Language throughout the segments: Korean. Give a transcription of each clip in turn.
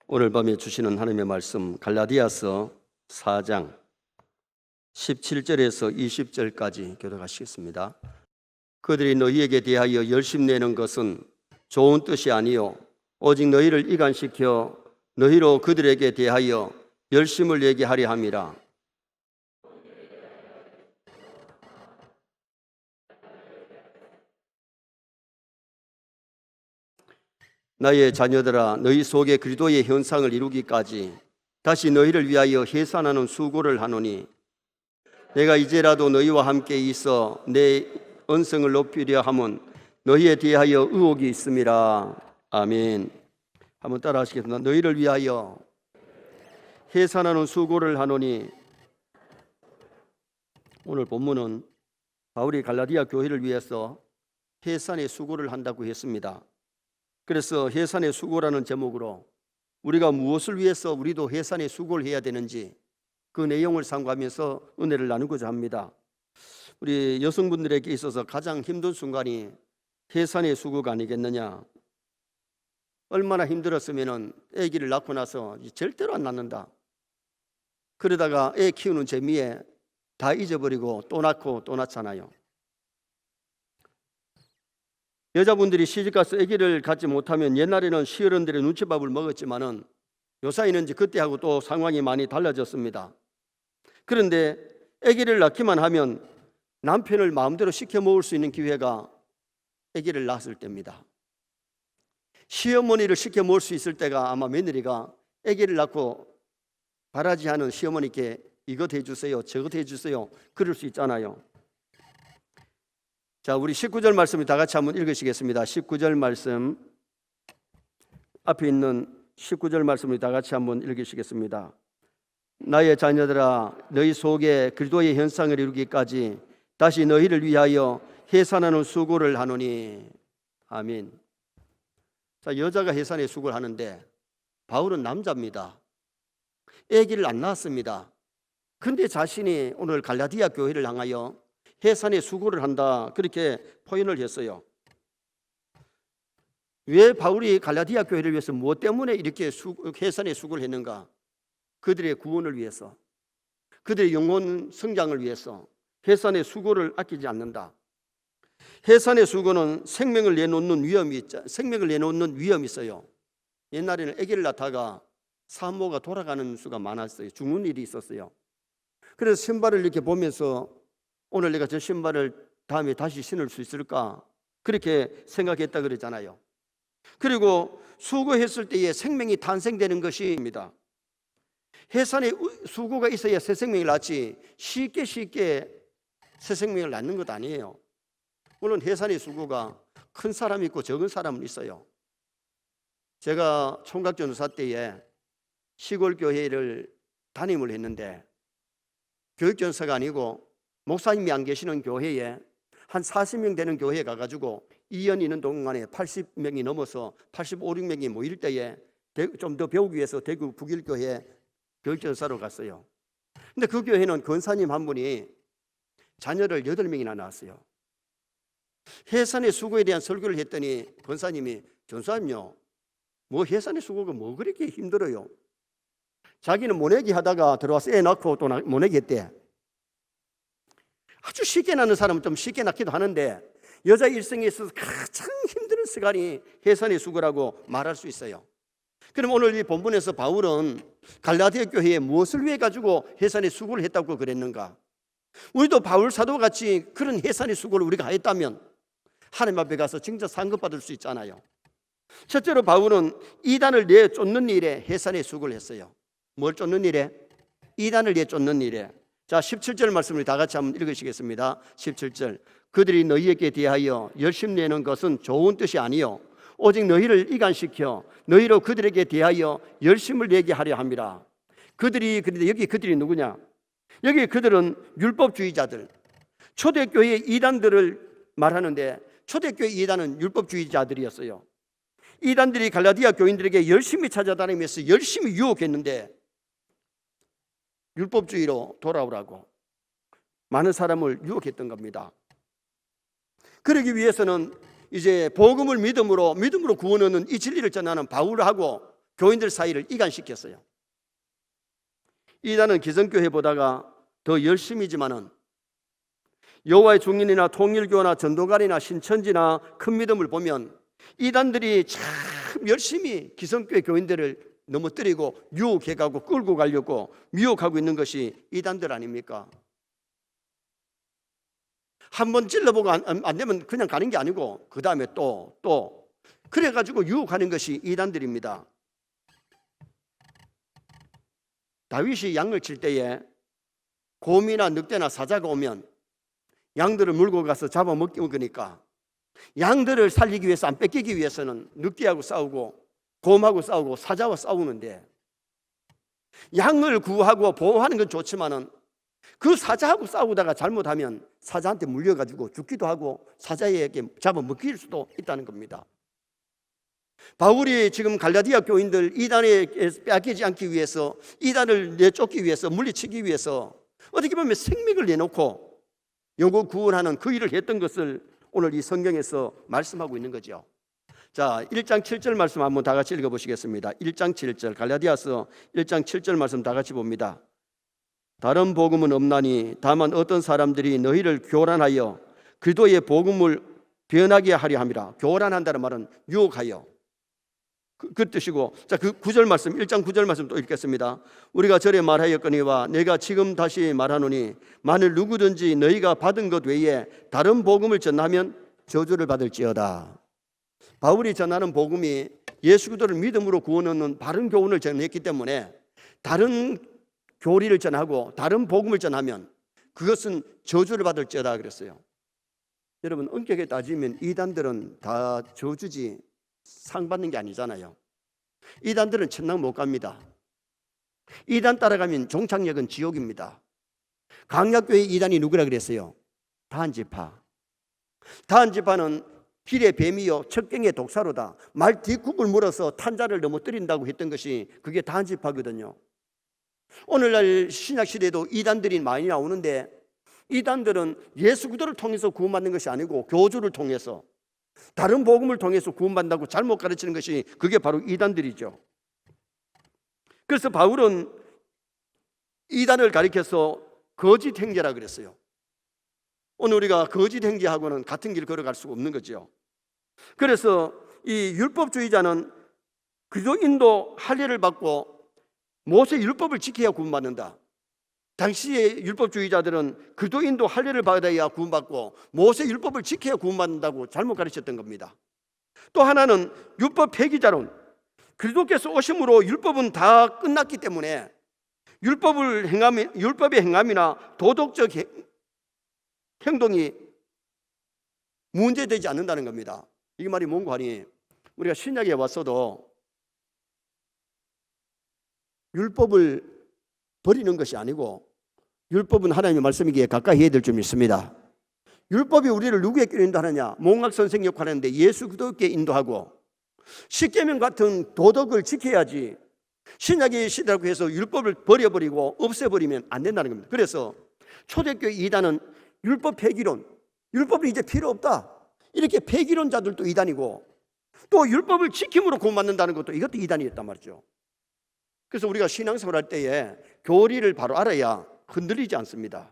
오늘 밤에 주시는 하나님의 말씀 갈라디아서 4장 17절에서 20절까지 교독하시겠습니다. 그들이 너희에게 대하여 열심내는 것은 좋은 뜻이 아니요 오직 너희를 이간시켜 너희로 그들에게 대하여 열심을 내게 하려 함이라. 나의 자녀들아, 너희 속에 그리스도의 형상을 이루기까지 다시 너희를 위하여 해산하는 수고를 하노니 내가 이제라도 너희와 함께 있어 내 언성을 높이려 함은 너희에 대하여 의혹이 있음이라. 아멘. 한번 따라 하시겠습니다. 너희를 위하여 해산하는 수고를 하노니. 오늘 본문은 바울이 갈라디아 교회를 위해서 해산의 수고를 한다고 했습니다. 그래서 해산의 수고라는 제목으로 우리가 무엇을 위해서 우리도 해산의 수고를 해야 되는지 그 내용을 상고하면서 은혜를 나누고자 합니다. 우리 여성분들에게 있어서 가장 힘든 순간이 해산의 수고가 아니겠느냐. 얼마나 힘들었으면 아기를 낳고 나서 절대로 안 낳는다. 그러다가 애 키우는 재미에 다 잊어버리고 또 낳고 또 낳잖아요. 여자분들이 시집가서 아기를 갖지 못하면 옛날에는 시어른들의 눈치밥을 먹었지만은 요사이는 이제 그때하고 또 상황이 많이 달라졌습니다. 그런데 아기를 낳기만 하면 남편을 마음대로 시켜 먹을 수 있는 기회가 아기를 낳았을 때입니다. 시어머니를 시켜 먹을 수 있을 때가 아마 며느리가 아기를 낳고 바라지 않은 시어머니께 이것 해주세요, 저것 해주세요, 그럴 수 있잖아요. 자, 우리 19절 말씀을 다 같이 한번 읽으시겠습니다. 19절 말씀, 앞에 있는 19절 말씀을 다 같이 한번 읽으시겠습니다. 나의 자녀들아, 너희 속에 그리스도의 형상을 이루기까지 다시 너희를 위하여 해산하는 수고를 하노니. 아멘. 자, 여자가 해산의 수고를 하는데 바울은 남자입니다. 아기를 안 낳았습니다. 근데 자신이 오늘 갈라디아 교회를 향하여 해산의 수고를 한다, 그렇게 표현을 했어요. 왜 바울이 갈라디아 교회를 위해서 무엇 때문에 이렇게 해산의 수고를 했는가? 그들의 구원을 위해서, 그들의 영혼 성장을 위해서 해산의 수고를 아끼지 않는다. 해산의 수고는 생명을 내놓는 위험이 있어요. 옛날에는 아기를 낳다가 산모가 돌아가는 수가 많았어요. 죽는 일이 있었어요. 그래서 신발을 이렇게 보면서 오늘 내가 저 신발을 다음에 다시 신을 수 있을까? 그렇게 생각했다 그러잖아요. 그리고 수고했을 때에 생명이 탄생되는 것입니다. 해산의 수고가 있어야 새 생명을 낳지 쉽게 새 생명을 낳는 것 아니에요. 물론 해산의 수고가 큰 사람이 있고 적은 사람은 있어요. 제가 총각전도사 때에 시골 교회를 담임을 했는데 교육전사가 아니고 목사님이 안 계시는 교회에 한 40명 되는 교회에 가가지고 2년 있는 동안에 80명이 넘어서 85, 6명이 모일 때에 좀 더 배우기 위해서 대구 북일교회 교육전사로 갔어요. 근데 그 교회는 권사님 한 분이 자녀를 8명이나 낳았어요. 해산의 수고에 대한 설교를 했더니 권사님이, 전사님요, 뭐 해산의 수고가 뭐 그렇게 힘들어요. 자기는 모내기 하다가 들어와서 애 낳고 또 모내기 했대. 아주 쉽게 낳는 사람은 좀 쉽게 낳기도 하는데 여자 일생에 있어서 가장 힘든 시간이 해산의 수고라고 말할 수 있어요. 그럼 오늘 이 본문에서 바울은 갈라디아 교회에 무엇을 위해 가지고 해산의 수고를 했다고 그랬는가? 우리도 바울 사도같이 그런 해산의 수고를 우리가 했다면 하나님 앞에 가서 진짜 상급받을 수 있잖아요. 첫째로 바울은 이단을 내쫓는 일에 해산의 수고를 했어요. 뭘 쫓는 일에? 이단을 내쫓는 일에. 자, 17절 말씀을 다 같이 한번 읽으시겠습니다. 17절. 그들이 너희에게 대하여 열심내는 것은 좋은 뜻이 아니요 오직 너희를 이간시켜 너희로 그들에게 대하여 열심을 내게 하려 함이라. 그런데 여기 그들이 누구냐? 여기 그들은 율법주의자들, 초대교회 이단들을 말하는데 초대교회 이단은 율법주의자들이었어요. 이단들이 갈라디아 교인들에게 열심히 찾아다니면서 열심히 유혹했는데 율법주의로 돌아오라고 많은 사람을 유혹했던 겁니다. 그러기 위해서는 이제 복음을 믿음으로 구원 얻는 이 진리를 전하는 바울하고 교인들 사이를 이간시켰어요. 이단은 기성교회보다가 더 열심이지만은 여호와의 증인이나 통일교나 전도관이나 신천지나 큰 믿음을 보면 이단들이 참 열심히 기성교회 교인들을 넘어뜨리고 유혹해가고 끌고 가려고 미혹하고 있는 것이 이단들 아닙니까? 한번 찔러보고 안 되면 그냥 가는 게 아니고 그 다음에 또 그래가지고 유혹하는 것이 이단들입니다. 다윗이 양을 칠 때에 곰이나 늑대나 사자가 오면 양들을 물고 가서 잡아먹으니까 양들을 살리기 위해서, 안 뺏기기 위해서는 늑대하고 싸우고 곰하고 싸우고 사자와 싸우는데, 양을 구하고 보호하는 건 좋지만은 그 사자하고 싸우다가 잘못하면 사자한테 물려가지고 죽기도 하고 사자에게 잡아먹힐 수도 있다는 겁니다. 바울이 지금 갈라디아 교인들 이단에 빼앗기지 않기 위해서, 이단을 내쫓기 위해서, 물리치기 위해서 어떻게 보면 생명을 내놓고 영혼 구원하는 그 일을 했던 것을 오늘 이 성경에서 말씀하고 있는 거죠. 자, 1장 7절 말씀 한번 다 같이 읽어보시겠습니다. 1장 7절, 갈라디아서 1장 7절 말씀 다 같이 봅니다. 다른 복음은 없나니 다만 어떤 사람들이 너희를 교란하여 그리스도의 복음을 변하게 하려 함이라. 교란한다는 말은 유혹하여, 그 뜻이고, 자, 그 9절 말씀, 1장 9절 말씀 또 읽겠습니다. 우리가 전에 말하였거니와 내가 지금 다시 말하노니 만일 누구든지 너희가 받은 것 외에 다른 복음을 전하면 저주를 받을지어다. 바울이 전하는 복음이 예수 그리스도를 믿음으로 구원 얻는 바른 교훈을 전했기 때문에 다른 교리를 전하고 다른 복음을 전하면 그것은 저주를 받을지어다 그랬어요. 여러분, 엄격하게 따지면 이단들은 다 저주지 상 받는 게 아니잖아요. 이단들은 천당 못 갑니다. 이단 따라가면 종착역은 지옥입니다. 강약교회 이단이 누구라 그랬어요? 다한지파. 다한지파는 길의 뱀이요 척경의 독사로다. 말 뒷국을 물어서 탄자를 넘어뜨린다고 했던 것이 그게 다한지파거든요. 오늘날 신약시대에도 이단들이 많이 나오는데, 이단들은 예수 그리스도를 통해서 구원받는 것이 아니고 교주를 통해서, 다른 복음을 통해서 구원받는다고 잘못 가르치는 것이 그게 바로 이단들이죠. 그래서 바울은 이단을 가리켜서 거짓 행제라 그랬어요. 오늘 우리가 거짓 행제하고는 같은 길 걸어갈 수가 없는 거죠. 그래서 이 율법주의자는 그리스도인도 할례를 받고 모세 율법을 지켜야 구원받는다. 당시의 율법주의자들은 그리스도인도 할례를 받아야 구원받고 모세 율법을 지켜야 구원받는다고 잘못 가르쳤던 겁니다. 또 하나는 율법 폐기자론, 그리스도께서 오심으로 율법은 다 끝났기 때문에 율법의 행함이나 도덕적 행동이 문제되지 않는다는 겁니다. 이게 말이 뭔가 하니, 우리가 신약에 왔어도 율법을 버리는 것이 아니고 율법은 하나님의 말씀이기에 가까이 해야 될 줄 믿습니다. 율법이 우리를 누구에게 인도하느냐? 몽학 선생 역할을 하는데 예수 그리스도께 인도하고, 십계명 같은 도덕을 지켜야지 신약의 시대라고 해서 율법을 버려버리고 없애버리면 안 된다는 겁니다. 그래서 초대교회 이단은 율법 폐기론, 율법은 이제 필요 없다, 이렇게 폐기론자들도 이단이고, 또 율법을 지킴으로 구원받는다는 것도 이것도 이단이었단 말이죠. 그래서 우리가 신앙생활 할 때에 교리를 바로 알아야 흔들리지 않습니다.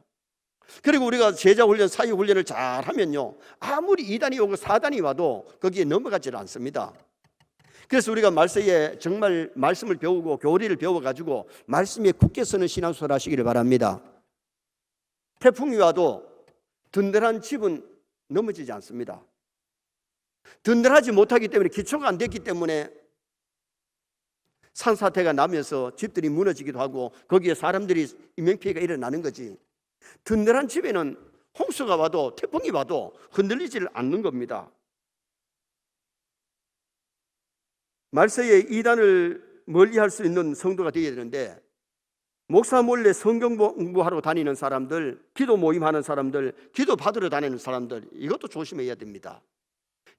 그리고 우리가 제자훈련, 사역훈련을 잘 하면요, 아무리 이단이 오고 사단이 와도 거기에 넘어가지 않습니다. 그래서 우리가 말세에 정말 말씀을 배우고 교리를 배워가지고 말씀에 굳게 서는 신앙생활 하시기를 바랍니다. 태풍이 와도 든든한 집은 넘어지지 않습니다. 든든하지 못하기 때문에, 기초가 안 됐기 때문에 산사태가 나면서 집들이 무너지기도 하고 거기에 사람들이 인명피해가 일어나는 거지, 든든한 집에는 홍수가 와도 태풍이 와도 흔들리지 않는 겁니다. 말세에 이단을 멀리할 수 있는 성도가 되어야 되는데, 목사 몰래 성경 공부하러 다니는 사람들, 기도 모임하는 사람들, 기도 받으러 다니는 사람들, 이것도 조심해야 됩니다.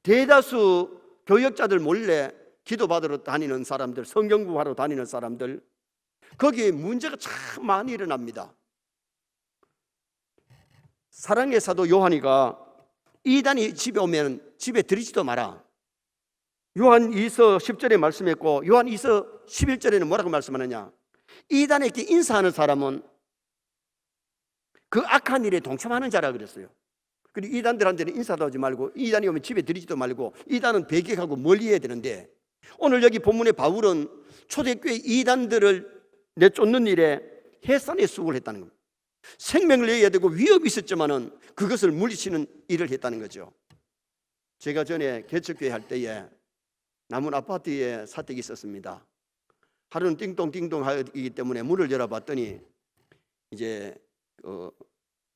대다수 교역자들 몰래 기도 받으러 다니는 사람들, 성경 공부하러 다니는 사람들, 거기에 문제가 참 많이 일어납니다. 사랑의 사도 요한이가 이단이 집에 오면 집에 들이지도 마라, 요한 2서 10절에 말씀했고 요한 2서 11절에는 뭐라고 말씀하느냐? 이단에게 인사하는 사람은 그 악한 일에 동참하는 자라 그랬어요. 그리고 이단들한테는 인사도 하지 말고, 이단이 오면 집에 들이지도 말고, 이단은 배격하고 멀리 해야 되는데, 오늘 여기 본문의 바울은 초대교회 이단들을 내쫓는 일에 해산의 수고를 했다는 겁니다. 생명을 내야 되고 위협이 있었지만은 그것을 물리치는 일을 했다는 거죠. 제가 전에 개척교회 할 때에 남은 아파트에 사택이 있었습니다. 하루는 띵동띵동 하기 때문에 문을 열어봤더니 이제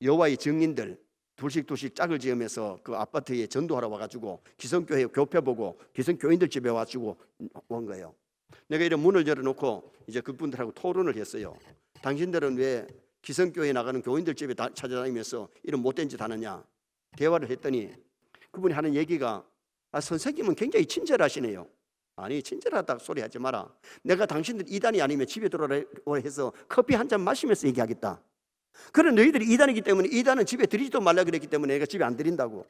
여호와의 증인들 둘씩 짝을 지으면서 그 아파트에 전도하러 와가지고 기성교회 교회 보고 기성교인들 집에 와가지고 온 거예요. 내가 이런 문을 열어놓고 이제 그분들하고 토론을 했어요. 당신들은 왜 기성교회 나가는 교인들 집에 찾아다니면서 이런 못된 짓 하느냐? 대화를 했더니 그분이 하는 얘기가, 선생님은 굉장히 친절하시네요. 아니, 친절하다 소리 하지 마라. 내가 당신들 이단이 아니면 집에 들어오라 해서 커피 한 잔 마시면서 얘기하겠다. 그런 너희들이 이단이기 때문에, 이단은 집에 들이지도 말라 그랬기 때문에 내가 집에 안 들인다고.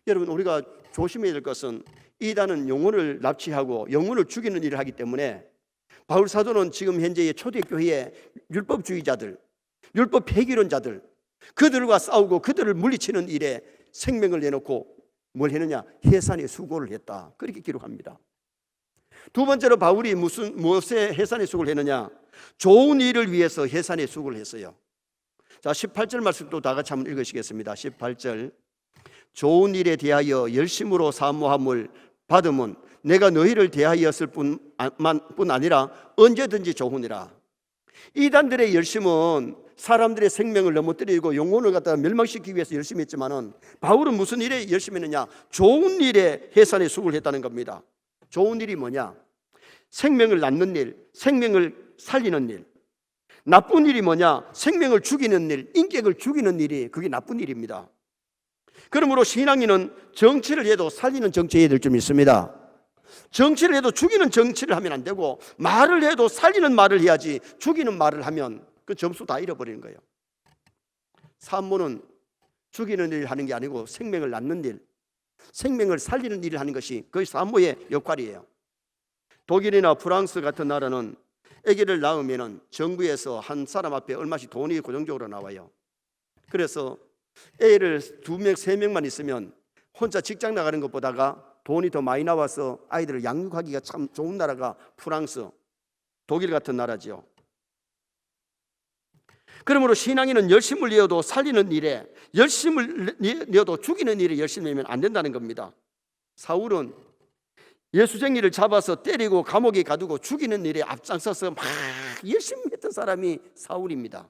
여러분, 우리가 조심해야 될 것은 이단은 영혼을 납치하고 영혼을 죽이는 일을 하기 때문에 바울 사도는 지금 현재의 초대교회의 율법주의자들, 율법 폐기론자들, 그들과 싸우고 그들을 물리치는 일에 생명을 내놓고 뭘 했느냐? 해산의 수고를 했다. 그렇게 기록합니다. 두 번째로 바울이 무엇에 해산의 수고를 했느냐? 좋은 일을 위해서 해산의 수고를 했어요. 자, 18절 말씀도 다 같이 한번 읽으시겠습니다. 18절. 좋은 일에 대하여 열심으로 사모함을 받으면 내가 너희를 대하였을 뿐 아니라 언제든지 좋으니라. 이단들의 열심은 사람들의 생명을 넘어뜨리고 영혼을 갖다가 멸망시키기 위해서 열심히 했지만은 바울은 무슨 일에 열심히 했느냐? 좋은 일에 해산의 수고를 했다는 겁니다. 좋은 일이 뭐냐? 생명을 낳는 일, 생명을 살리는 일. 나쁜 일이 뭐냐? 생명을 죽이는 일, 인격을 죽이는 일이, 그게 나쁜 일입니다. 그러므로 신앙인은 정치를 해도 살리는 정치해야 될 줄 믿습니다. 정치를 해도 죽이는 정치를 하면 안 되고, 말을 해도 살리는 말을 해야지 죽이는 말을 하면 그 점수 다 잃어버리는 거예요. 산모는 죽이는 일을 하는 게 아니고 생명을 낳는 일, 생명을 살리는 일을 하는 것이 그의 산모의 역할이에요. 독일이나 프랑스 같은 나라는 아기를 낳으면 정부에서 한 사람 앞에 얼마씩 돈이 고정적으로 나와요. 그래서 애를 2명, 3명만 있으면 혼자 직장 나가는 것보다가 돈이 더 많이 나와서 아이들을 양육하기가 참 좋은 나라가 프랑스, 독일 같은 나라죠. 그러므로 신앙인은 열심을 내어도 살리는 일에, 열심을 내어도 죽이는 일에 열심히 내면 안 된다는 겁니다. 사울은 예수쟁이를 잡아서 때리고 감옥에 가두고 죽이는 일에 앞장서서 막 열심히 했던 사람이 사울입니다.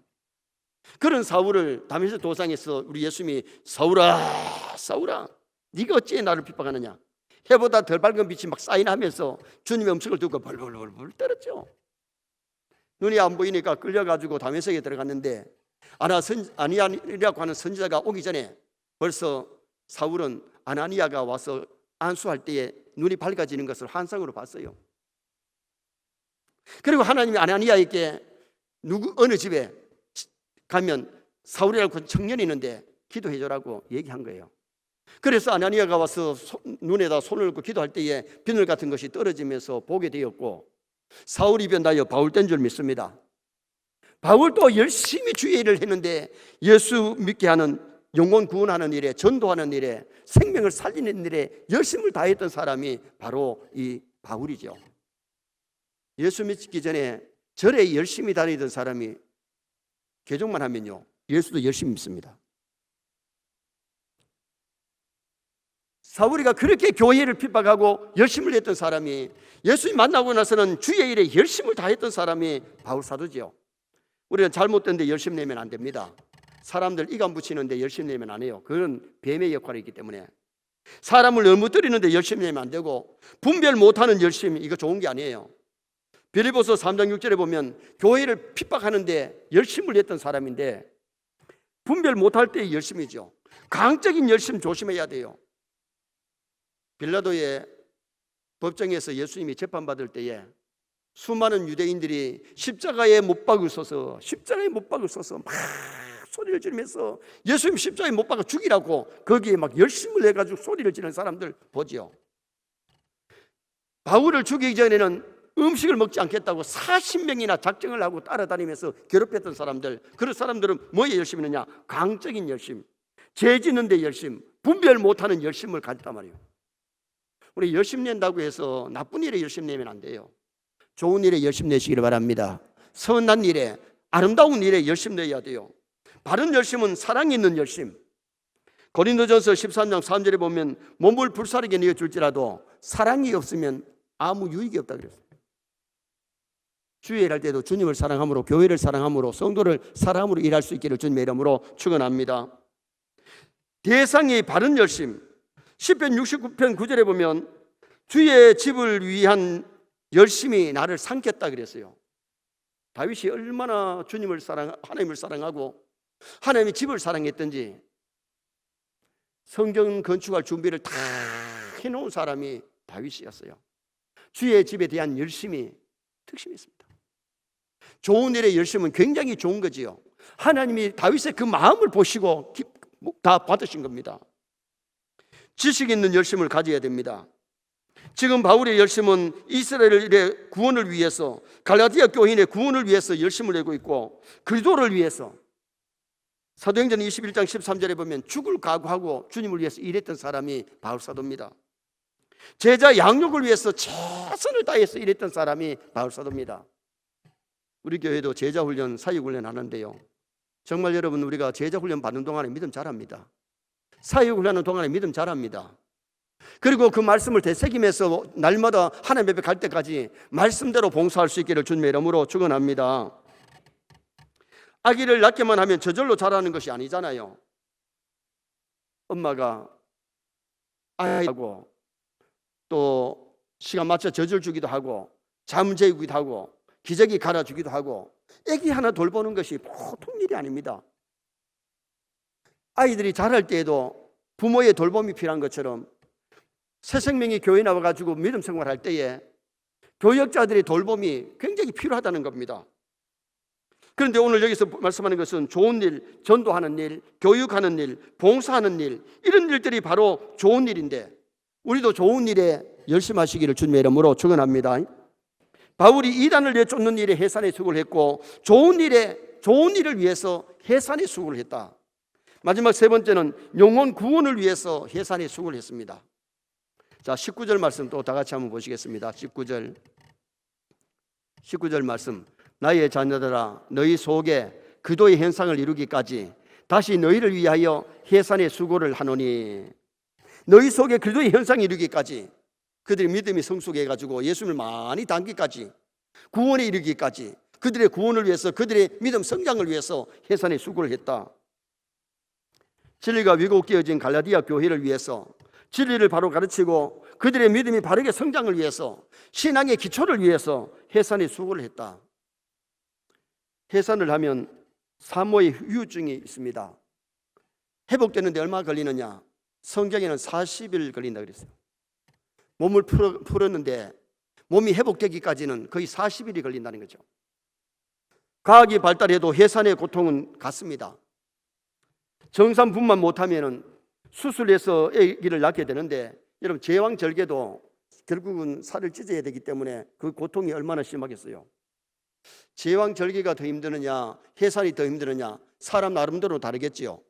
그런 사울을 다메섹 도상에서 우리 예수님이 사울아, 사울아, 네가 어찌 나를 핍박하느냐? 해보다 덜 밝은 빛이 막 사인하면서 주님의 음식을 두고 벌벌벌 떨었죠. 눈이 안 보이니까 끌려가지고 다메섹에 들어갔는데 아나니아라고 하는 선지자가 오기 전에 벌써 사울은 아나니아가 와서 안수할 때에 눈이 밝아지는 것을 환상으로 봤어요. 그리고 하나님이 아나니아에게 어느 집에 가면 사울이라고 청년이 있는데 기도해줘라고 얘기한 거예요. 그래서 아나니아가 와서 눈에다 손을 얹고 기도할 때에 비늘 같은 것이 떨어지면서 보게 되었고, 사울이 변하여 바울 된 줄 믿습니다. 바울도 열심히 주의 일을 했는데 예수 믿게 하는, 영혼 구원하는 일에, 전도하는 일에, 생명을 살리는 일에 열심을 다했던 사람이 바로 이 바울이죠. 예수 믿기 전에 절에 열심히 다니던 사람이 개종만 하면요, 예수도 열심히 믿습니다. 사울이가 그렇게 교회를 핍박하고 열심을 했던 사람이, 예수님 만나고 나서는 주의 일에 열심을 다했던 사람이 바울 사도지요. 우리는 잘못된 데 열심 내면 안 됩니다. 사람들 이간 붙이는데 열심 내면 안 해요. 그건 뱀의 역할이기 때문에. 사람을 넘어뜨리는데 열심 내면 안 되고, 분별 못하는 열심, 이거 좋은 게 아니에요. 빌립보서 3장 6절에 보면 교회를 핍박하는데 열심을 했던 사람인데, 분별 못할 때 열심이죠. 강적인 열심 조심해야 돼요. 빌라도의 법정에서 예수님이 재판받을 때에 수많은 유대인들이 십자가에 못 박으셔서 막 소리를 지르면서 예수님 십자가에 못 박아 죽이라고 거기에 막 열심을 내가지고 소리를 지르는 사람들 보지요. 바울을 죽이기 전에는 음식을 먹지 않겠다고 40명이나 작정을 하고 따라다니면서 괴롭혔던 사람들, 그런 사람들은 뭐에 열심히 했느냐? 강적인 열심, 죄 짓는 데 열심, 분별 못하는 열심을 가졌단 말이에요. 우리 열심 낸다고 해서 나쁜 일에 열심 내면 안 돼요. 좋은 일에 열심 내시기를 바랍니다. 선한 일에, 아름다운 일에 열심 내야 돼요. 바른 열심은 사랑 있는 열심. 고린도전서 13장 3절에 보면 몸을 불사르게 내어줄지라도 사랑이 없으면 아무 유익이 없다 그랬어요. 주일 할 때도 주님을 사랑함으로, 교회를 사랑함으로, 성도를 사랑함으로 일할 수 있기를 주님의 이름으로 축원합니다. 대상이 바른 열심. 시편 69편 9절에 보면 주의 집을 위한 열심이 나를 삼켰다 그랬어요. 다윗이 얼마나 주님을 하나님을 사랑하고 하나님의 집을 사랑했던지 성경 건축할 준비를 다 해놓은 사람이 다윗이었어요. 주의 집에 대한 열심이 특심이 있습니다. 좋은 일의 열심은 굉장히 좋은 거지요. 하나님이 다윗의 그 마음을 보시고 다 받으신 겁니다. 지식 있는 열심을 가져야 됩니다. 지금 바울의 열심은 이스라엘의 구원을 위해서, 갈라디아 교인의 구원을 위해서 열심을 내고 있고, 그리스도를 위해서 사도행전 21장 13절에 보면 죽을 각오하고 주님을 위해서 일했던 사람이 바울 사도입니다. 제자 양육을 위해서 최선을 다해서 일했던 사람이 바울 사도입니다. 우리 교회도 제자훈련, 사역훈련 하는데요, 정말 여러분, 우리가 제자훈련 받는 동안에 믿음 잘합니다. 사역훈련하는 동안에 믿음 잘합니다. 그리고 그 말씀을 되새기면서 날마다 하나님 앞에 갈 때까지 말씀대로 봉사할 수 있기를 주님의 이름으로 축원합니다. 아기를 낳기만 하면 저절로 자라는 것이 아니잖아요. 엄마가 아이하고 또 시간 맞춰 젖을 주기도 하고 잠 재우기도 하고 기저귀 갈아주기도 하고 아기 하나 돌보는 것이 보통 일이 아닙니다. 아이들이 자랄 때에도 부모의 돌봄이 필요한 것처럼 새 생명이 교회 나와가지고 믿음 생활할 때에 교역자들의 돌봄이 굉장히 필요하다는 겁니다. 그런데 오늘 여기서 말씀하는 것은 좋은 일, 전도하는 일, 교육하는 일, 봉사하는 일, 이런 일들이 바로 좋은 일인데 우리도 좋은 일에 열심하시기를 주님의 이름으로 축원합니다. 바울이 이단을 내쫓는 일에 해산의 수고를 했고 좋은 일을 위해서 해산의 수고를 했다. 마지막 세 번째는 영혼 구원을 위해서 해산의 수고를 했습니다. 자, 19절 말씀 또 다 같이 한번 보시겠습니다. 19절 말씀. 나의 자녀들아, 너희 속에 그도의 현상을 이루기까지 다시 너희를 위하여 해산의 수고를 하노니. 너희 속에 그도의 현상을 이루기까지, 그들의 믿음이 성숙해가지고 예수님을 많이 닮기까지, 구원에 이르기까지, 그들의 구원을 위해서, 그들의 믿음 성장을 위해서 해산의 수고를 했다. 진리가 왜곡되어진 갈라디아 교회를 위해서, 진리를 바로 가르치고 그들의 믿음이 바르게 성장을 위해서, 신앙의 기초를 위해서 해산의 수고를 했다. 해산을 하면 사모의 후유증이 있습니다. 회복되는데 얼마 걸리느냐? 성경에는 40일 걸린다 그랬어요. 몸을 풀었는데 몸이 회복되기까지는 거의 40일이 걸린다는 거죠. 과학이 발달해도 해산의 고통은 같습니다. 정산분만 못하면 수술해서 아기를 낳게 되는데, 여러분 제왕절개도 결국은 살을 찢어야 되기 때문에 그 고통이 얼마나 심하겠어요. 제왕절개가 더 힘드느냐, 해산이 더 힘드느냐, 사람 나름대로 다르겠지요.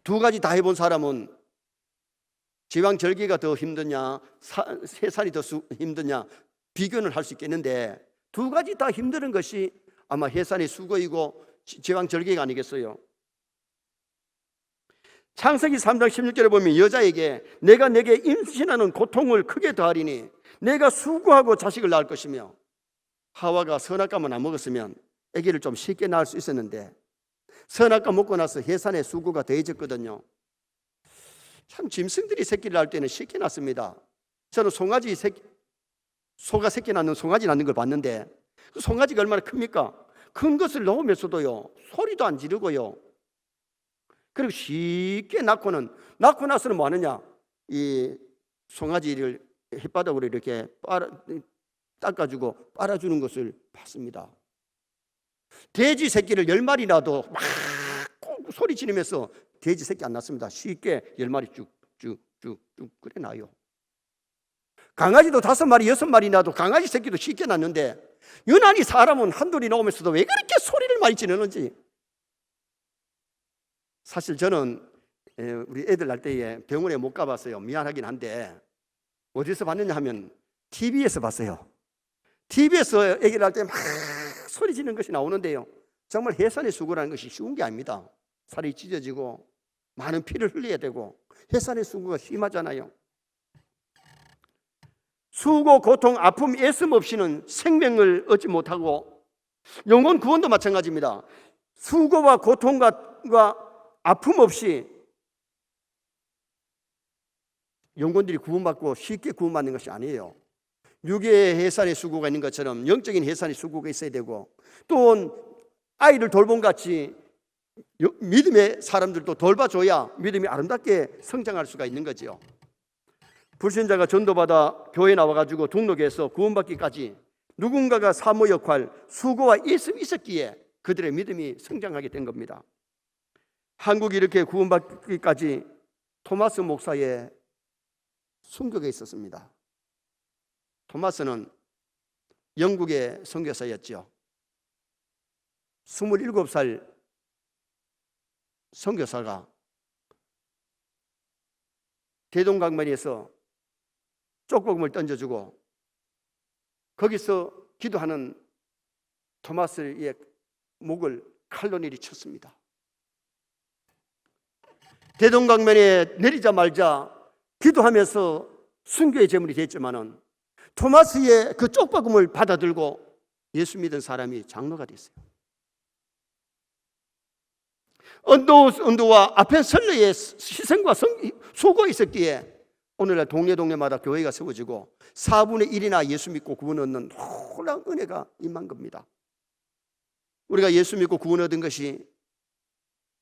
두 가지 다 해본 사람은 제왕절개가 더 힘드냐, 해산이 더 힘드냐 비교는 할 수 있겠는데, 두 가지 다 힘든 것이 아마 해산의 수고이고 제왕절개가 아니겠어요. 창세기 3장 16절에 보면 여자에게 내가 내게 임신하는 고통을 크게 더하리니 내가 수고하고 자식을 낳을 것이며, 하와가 선악과만 안 먹었으면 아기를 좀 쉽게 낳을 수 있었는데 선악과 먹고 나서 해산의 수고가 더해졌거든요. 참 짐승들이 새끼를 낳을 때는 쉽게 낳습니다. 저는 소가 새끼 낳는 송아지 낳는 걸 봤는데 그 송아지가 얼마나 큽니까? 큰 것을 넣으면서도요 소리도 안 지르고요, 그리고 쉽게 낳고 나서는 뭐 하느냐, 이 송아지를 혓바닥으로 이렇게 닦아주고 빨아주는 것을 봤습니다. 돼지 새끼를 10마리 낳아도 막 소리 지르면서 돼지 새끼 안 낳습니다. 쉽게 10마리 쭉쭉쭉쭉 그래 낳아요. 강아지도 5마리, 6마리 나도 강아지 새끼도 쉽게 낳는데 유난히 사람은 한둘이 나오면서도 왜 그렇게 소리를 많이 지르는지. 사실 저는 우리 애들 낳을 때에 병원에 못 가봤어요. 미안하긴 한데 어디서 봤느냐 하면 TV에서 봤어요. TV에서 아기를 낳을 때 막 소리 지르는 것이 나오는데요, 정말 해산의 수고라는 것이 쉬운 게 아닙니다. 살이 찢어지고 많은 피를 흘려야 되고 해산의 수고가 심하잖아요. 수고, 고통, 아픔, 애씀 없이는 생명을 얻지 못하고 영혼 구원도 마찬가지입니다. 수고와 고통과 아픔 없이 영혼들이 구원받고 쉽게 구원받는 것이 아니에요. 육의 해산의 수고가 있는 것처럼 영적인 해산의 수고가 있어야 되고, 또 아이를 돌봄같이 믿음의 사람들도 돌봐줘야 믿음이 아름답게 성장할 수가 있는 거죠. 불신자가 전도받아 교회에 나와가지고 등록해서 구원받기까지 누군가가 사모 역할, 수고와 일심이 있었기에 그들의 믿음이 성장하게 된 겁니다. 한국이 이렇게 구원받기까지 토마스 목사의 순교가 있었습니다. 토마스는 영국의 선교사였죠. 27살 선교사가 대동강변에서 쪽복음을 던져주고 거기서 기도하는 토마스의 목을 칼로 내리쳤습니다. 대동강변에 내리자마자 기도하면서 순교의 제물이 됐지만은 토마스의 그 쪽박음을 받아들고 예수 믿은 사람이 장로가 됐어요. 언도와 아펜 선례의 희생과 수고가 있었기에 오늘날 동네마다 교회가 세워지고 4분의 1이나 예수 믿고 구원 얻는 놀라운 은혜가 임한 겁니다. 우리가 예수 믿고 구원 얻은 것이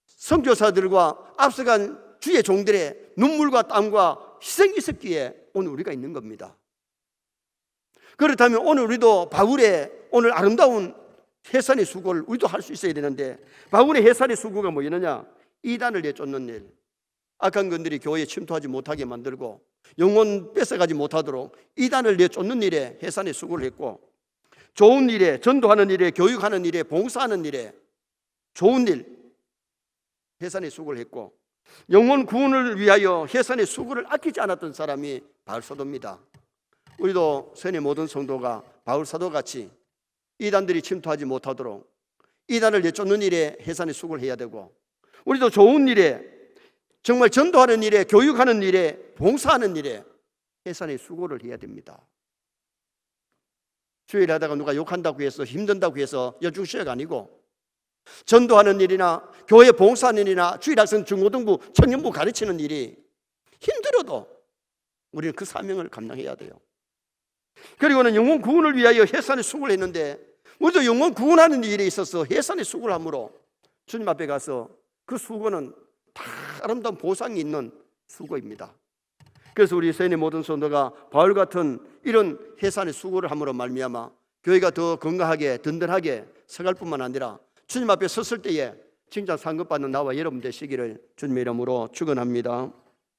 선교사들과 앞서간 주의 종들의 눈물과 땀과 희생이 있었기에 오늘 우리가 있는 겁니다. 그렇다면 오늘 우리도 바울의 오늘 아름다운 해산의 수고를 우리도 할 수 있어야 되는데, 바울의 해산의 수고가 뭐였느냐? 이단을 내쫓는 일, 악한 건들이 교회에 침투하지 못하게 만들고 영혼 뺏어가지 못하도록 이단을 내쫓는 일에 해산의 수고를 했고, 좋은 일에, 전도하는 일에, 교육하는 일에, 봉사하는 일에 좋은 일 해산의 수고를 했고, 영혼 구원을 위하여 해산의 수고를 아끼지 않았던 사람이 바울 사도입니다. 우리도 선의 모든 성도가 바울 사도같이 이단들이 침투하지 못하도록 이단을 내쫓는 일에 해산의 수고를 해야 되고, 우리도 좋은 일에, 정말 전도하는 일에, 교육하는 일에, 봉사하는 일에 해산의 수고를 해야 됩니다. 주일 하다가 누가 욕한다고 해서 힘든다고 해서 여중시가 아니고, 전도하는 일이나 교회 봉사하는 일이나 주일학생 중고등부 청년부 가르치는 일이 힘들어도 우리는 그 사명을 감당해야 돼요. 그리고는 영혼 구원을 위하여 해산의 수고를 했는데, 우리도 영혼 구원하는 일에 있어서 해산의 수고를 함으로 주님 앞에 가서 그 수고는 다 아름다운 보상이 있는 수고입니다. 그래서 우리 세인의 모든 성도가 바울 같은 이런 해산의 수고를 함으로 말미암아 교회가 더 건강하게 든든하게 서갈 뿐만 아니라 주님 앞에 섰을 때에 칭찬 상급받는 나와 여러분 되시기를 주님의 이름으로 축원합니다.